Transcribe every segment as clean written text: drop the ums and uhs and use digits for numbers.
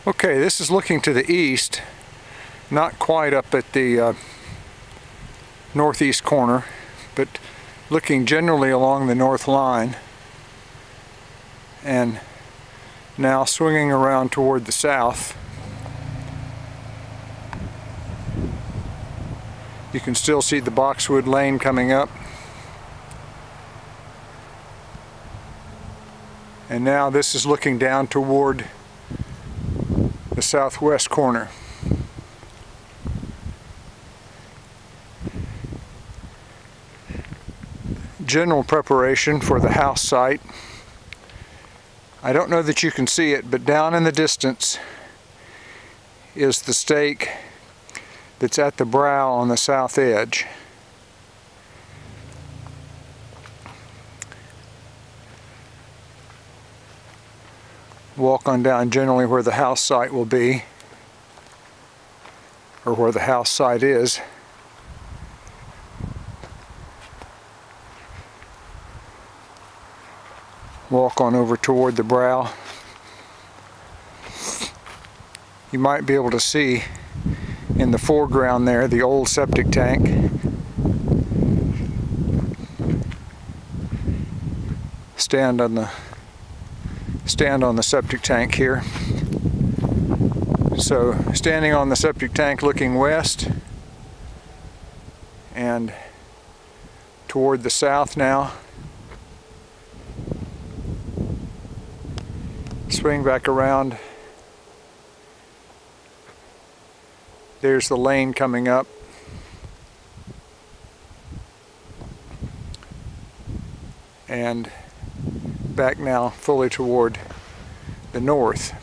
Okay, this is looking to the east, not quite up at the northeast corner, but looking generally along the north line, and now swinging around toward the south. You can still see the Boxwood Lane coming up. And now this is looking down toward the southwest corner. General preparation for the house site. I don't know that you can see it, but down in the distance is the stake that's at the brow on the south edge. Walk on down generally where the house site will be, or where the house site is. Walk on over toward the brow. You might be able to see in the foreground there the old septic tank. Stand on the septic tank here. So standing on the septic tank looking west and toward the south now. Swing back around. There's the lane coming up. And back now fully toward the north.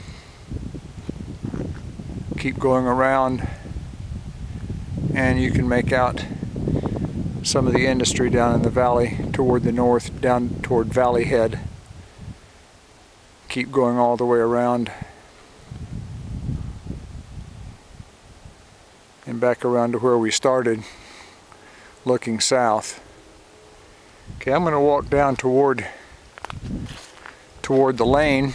Keep going around and you can make out some of the industry down in the valley toward the north, down toward Valley Head. Keep going all the way around and back around to where we started, looking south. Okay, I'm going to walk down toward the lane.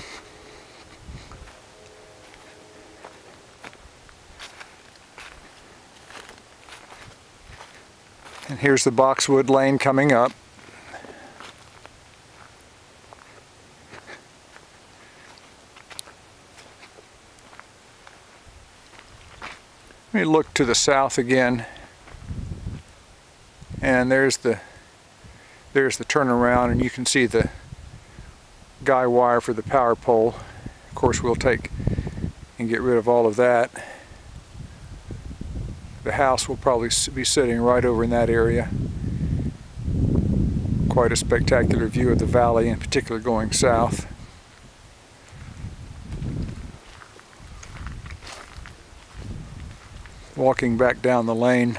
And here's the Boxwood Lane coming up. Let me look to the south again, and there's the turnaround, and you can see the guy wire for the power pole. Of course, we'll take and get rid of all of that. The house will probably be sitting right over in that area. Quite a spectacular view of the valley, in particular going south. Walking back down the lane.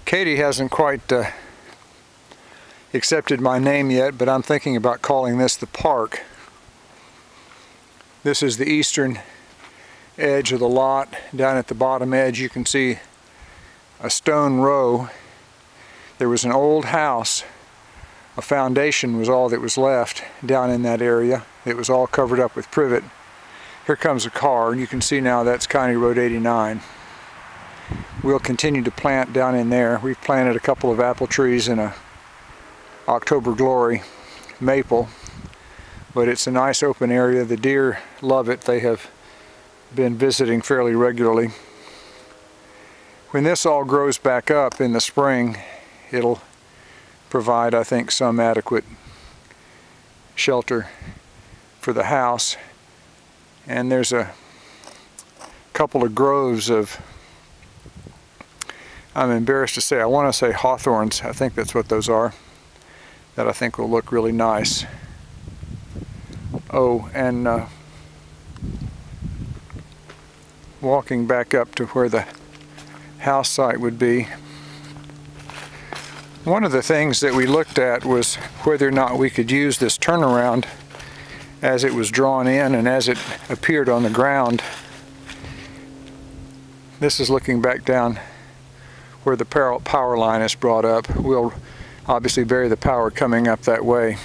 Katie hasn't quite accepted my name yet, but I'm thinking about calling this the park. This is the eastern edge of the lot. Down at the bottom edge you can see a stone row. There was an old house. A foundation was all that was left down in that area. It was all covered up with privet. Here comes a car, and you can see now that's County Road 89. We'll continue to plant down in there. We've planted a couple of apple trees and a October Glory maple, but it's a nice open area. The deer love it. They have been visiting fairly regularly. When this all grows back up in the spring, it'll provide, I think, some adequate shelter for the house. And there's a couple of groves of, I'm embarrassed to say, I want to say hawthorns, I think that's what those are, that I think will look really nice. Oh, and walking back up to where the house site would be, one of the things that we looked at was whether or not we could use this turnaround as it was drawn in and as it appeared on the ground. This is looking back down where the power line is brought up. We'll obviously bury the power coming up that way.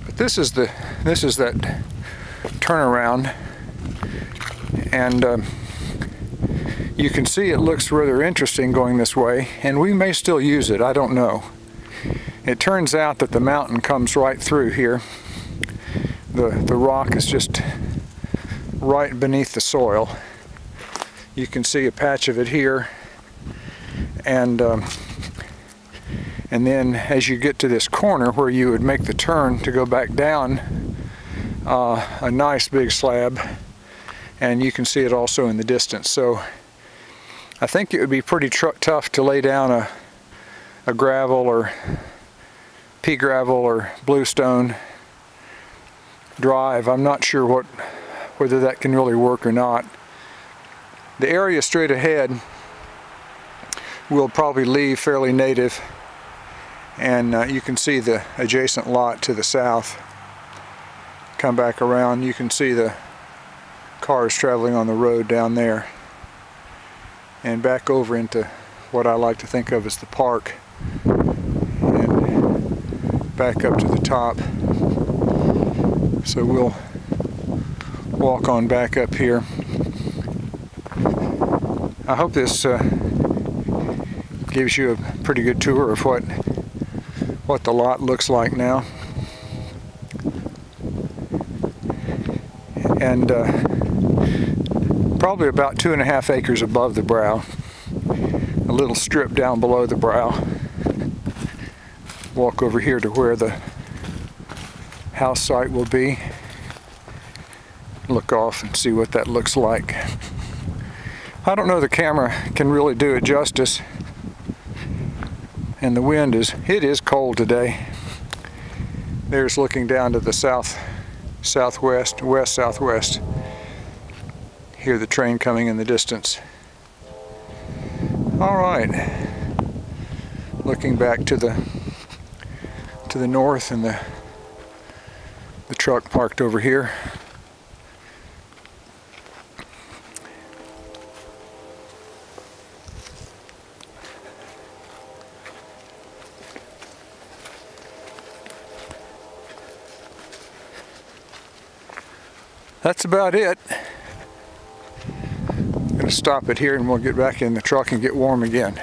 But this is that turnaround, and you can see it looks rather interesting going this way, and we may still use it, I don't know. It turns out that the mountain comes right through here. The rock is just right beneath the soil. You can see a patch of it here, and then as you get to this corner where you would make the turn to go back down, a nice big slab, and you can see it also in the distance. So I think it would be pretty tough to lay down a gravel or pea gravel or bluestone drive. I'm not sure whether that can really work or not. The area straight ahead will probably leave fairly native, and you can see the adjacent lot to the south. Come back around, you can see the cars traveling on the road down there, and back over into what I like to think of as the park, and back up to the top. So we'll walk on back up here. I hope this gives you a pretty good tour of what the lot looks like now. And probably about 2.5 acres above the brow. A little strip down below the brow. Walk over here to where the house site will be. Look off and see what that looks like. I don't know the camera can really do it justice. And the wind it is cold today. There's looking down to the southwest, west-southwest. Hear the train coming in the distance. All right. Looking back to the north, and the truck parked over here. That's about it. I'm going to stop it here, and we'll get back in the truck and get warm again.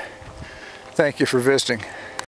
Thank you for visiting.